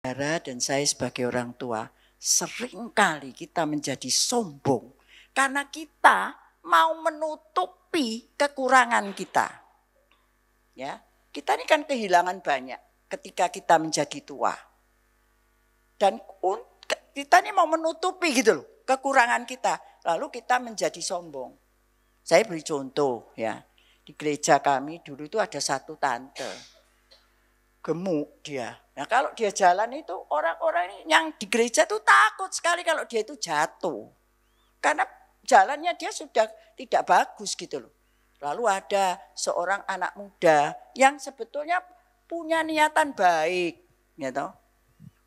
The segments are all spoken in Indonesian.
saudara dan saya sebagai orang tua, seringkali kita menjadi sombong karena kita mau menutupi kekurangan kita. Ya, kita ini kan kehilangan banyak ketika kita menjadi tua. Dan kita ini mau menutupi gitu loh kekurangan kita. Lalu kita menjadi sombong. Saya beri contoh ya. Di gereja kami dulu itu ada satu tante. Gemuk dia. Nah kalau dia jalan itu orang-orang yang di gereja itu takut sekali kalau dia itu jatuh. Karena jalannya dia sudah tidak bagus gitu loh. Lalu ada seorang anak muda yang sebetulnya punya niatan baik. Gitu.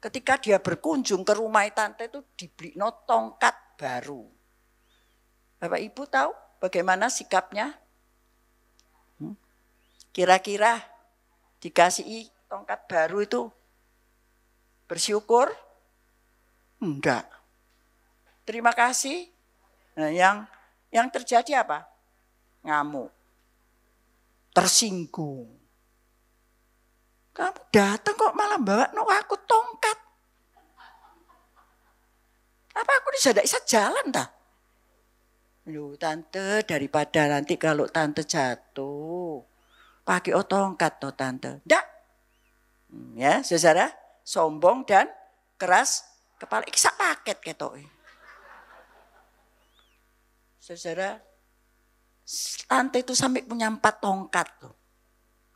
Ketika dia berkunjung ke rumah tante itu dibeli tongkat baru. Bapak Ibu tahu bagaimana sikapnya? Kira-kira dikasih tongkat baru itu bersyukur? Enggak. Terima kasih. Nah, yang terjadi apa? Ngamuk. Tersinggung. Kamu datang kok malah bawa aku tongkat. Apa aku tidak bisa jalan tak? Loh tante, daripada nanti kalau tante jatuh pakai tongkat toh tante. Enggak. Ya, saudara, sombong dan keras kepala. Iksa paket ketok. Saudara, tante itu sampai punya 4 tongkat loh.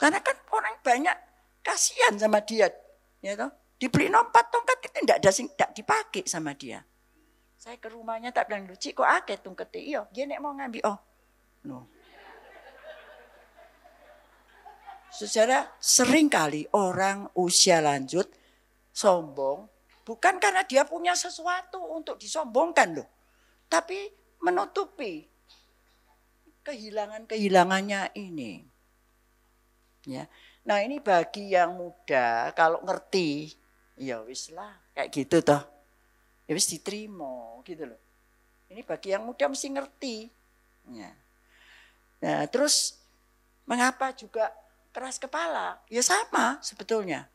Karena kan orang banyak kasihan sama dia, ya toh. Dibeli 4 tongkat itu tidak dipakai sama dia. Saya ke rumahnya tak bilang, "Cik, kok akeh tongkat iyo?" Dia nek mau ngambil, oh. No. Saudara, seringkali orang usia lanjut sombong bukan karena dia punya sesuatu untuk disombongkan loh. Tapi menutupi kehilangannya ini. Ya. Nah ini bagi yang muda kalau ngerti, ya wis lah kayak gitu toh. Ya wis diterima gitu loh. Ini bagi yang muda mesti ngerti. Ya. Nah terus mengapa juga keras kepala? Ya sama sebetulnya.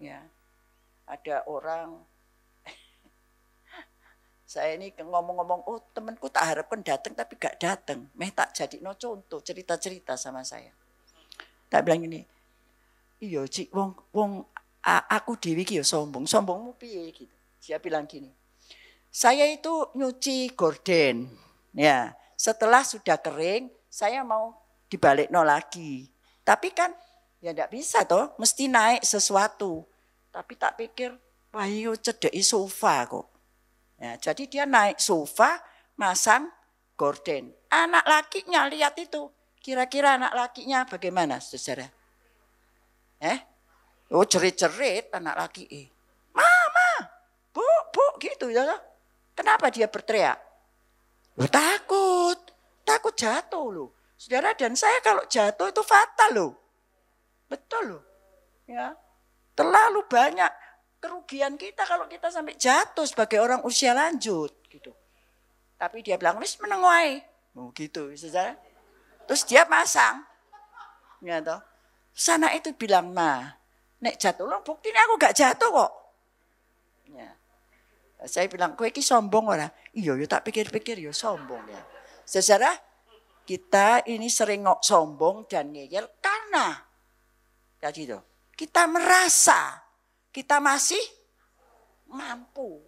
Ya. Ada orang saya ini ngomong-ngomong, oh temanku tak harapkan datang tapi gak datang. Tak jadi no contoh cerita-cerita sama saya. Tak bilang ini, iya Cik, wong aku dewi ki ya sombong. Sombongmu piye gitu. Dia bilang gini, saya itu nyuci gorden. Ya, setelah sudah kering, saya mau dibalik no lagi. Tapi kan ya enggak bisa toh, mesti naik sesuatu. Tapi tak pikir, wah iya cedeki sofa kok. Ya, jadi dia naik sofa, masang gorden. Anak lakinya lihat itu. Kira-kira anak lakinya bagaimana, saudara? Oh cerit-cerit anak laki. Mama, bu, gitu ya. Kenapa dia berteriak? Oh, takut jatuh loh. Saudara dan saya kalau jatuh itu fatal loh. Betul loh. Ya, terlalu banyak kerugian kita kalau kita sampai jatuh sebagai orang usia lanjut gitu. Tapi dia bilang wis meneng wae. Oh gitu, saudara. Terus dia masang. Ya toh. Sana itu bilang, "Ma, nek jatuh lo buktinya aku gak jatuh kok." Ya. Saya bilang, "Kowe iki sombong ora?" Iya, yo tak pikir-pikir yo sombong ya. Saudara, kita ini sering sombong dan ngeyel karena tadi itu kita merasa kita masih mampu.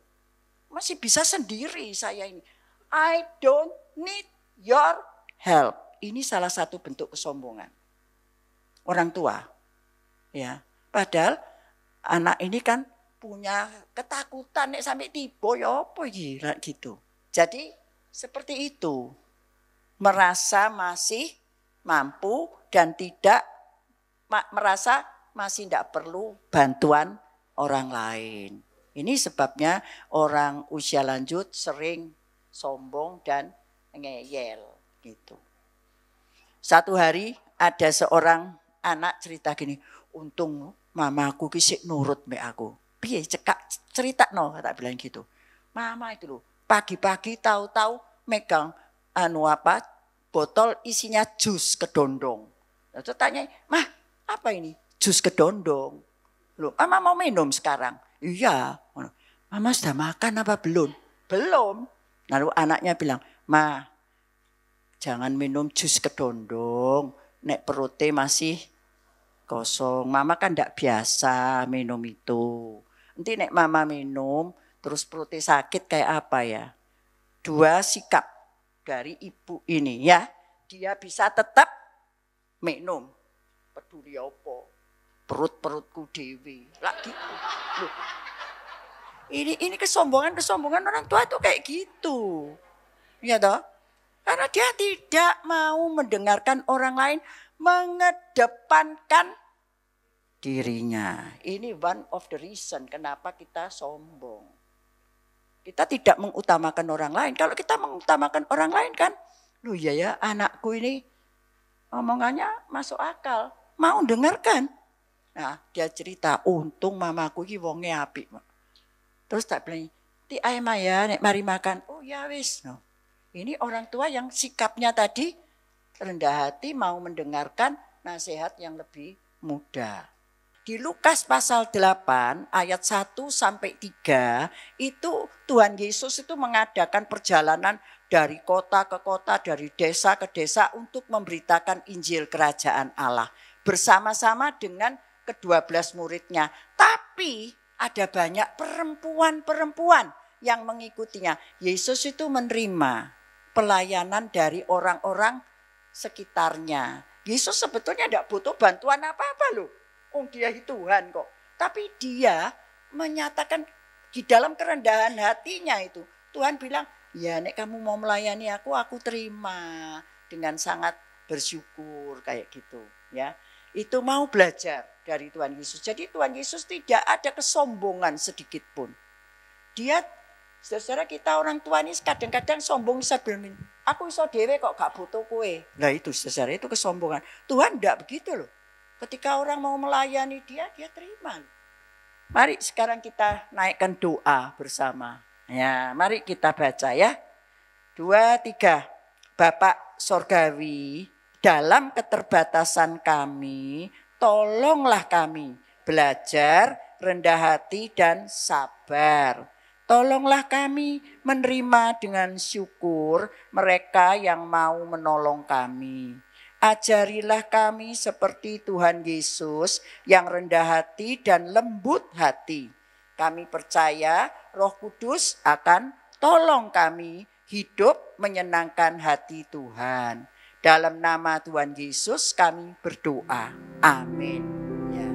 Masih bisa sendiri saya ini. I don't need your help. Ini salah satu bentuk kesombongan. Orang tua. Ya. Padahal anak ini kan punya ketakutan nek sampai tiba ya apa gila gitu. Jadi seperti itu. Merasa masih mampu dan tidak merasa masih tidak perlu bantuan orang lain. Ini sebabnya orang usia lanjut sering sombong dan ngeyel gitu. Satu hari ada seorang anak cerita gini, "Untung mamaku kisik nurut mbak aku." Piye cekak cerita no tak bilang gitu. Mama itu loh pagi-pagi tahu-tahu megang botol isinya jus kedondong. Lalu tanya, "Mah, apa ini?" "Jus kedondong." Loh, Mama mau minum sekarang? Iya. Mama sudah makan apa belum? Belum. Lalu anaknya bilang, Ma, jangan minum jus kedondong. Nek perutnya masih kosong. Mama kan tidak biasa minum itu. Nanti nek Mama minum, terus perutnya sakit kayak apa ya? Dua sikap dari ibu ini ya. Dia bisa tetap minum. Peduli apa? Perut-perutku dewi. Lagi. Loh. Ini kesombongan orang tua tuh kayak gitu. Ya toh? Karena dia tidak mau mendengarkan orang lain mengedepankan dirinya. Ini one of the reason kenapa kita sombong. Kita tidak mengutamakan orang lain. Kalau kita mengutamakan orang lain kan, loh ya anakku ini omongannya masuk akal. Mau dengarkan. Nah dia cerita, untung mamaku ini wonge apik. Terus tak bilang, ti ayam ya nek mari makan. Oh ya wis. No. Ini orang tua yang sikapnya tadi rendah hati mau mendengarkan nasihat yang lebih muda. Di Lukas pasal 8 ayat 1 sampai 3 itu Tuhan Yesus itu mengadakan perjalanan dari kota ke kota, dari desa ke desa untuk memberitakan Injil Kerajaan Allah. Bersama-sama dengan ke-12 muridnya. Tapi ada banyak perempuan-perempuan yang mengikutinya. Yesus itu menerima pelayanan dari orang-orang sekitarnya. Yesus sebetulnya tidak butuh bantuan apa-apa loh. Oh dia Tuhan kok. Tapi dia menyatakan di dalam kerendahan hatinya itu. Tuhan bilang, ya nek kamu mau melayani aku terima. Dengan sangat bersyukur kayak gitu. Ya, itu mau belajar dari Tuhan Yesus. Jadi Tuhan Yesus tidak ada kesombongan sedikit pun. Dia, saudara kita orang tua ini kadang-kadang sombong bisa bilang, aku iso dewe kok gak butuh kue. Nah itu saudara, itu kesombongan. Tuhan tidak begitu loh. Ketika orang mau melayani dia terima. Mari sekarang kita naikkan doa bersama. Ya, mari kita baca ya. 2, 3. Bapak Sorgawi, dalam keterbatasan kami, tolonglah kami belajar rendah hati dan sabar. Tolonglah kami menerima dengan syukur mereka yang mau menolong kami. Ajarilah kami seperti Tuhan Yesus yang rendah hati dan lembut hati. Kami percaya Roh Kudus akan tolong kami hidup menyenangkan hati Tuhan. Dalam nama Tuhan Yesus kami berdoa. Amin. Ya.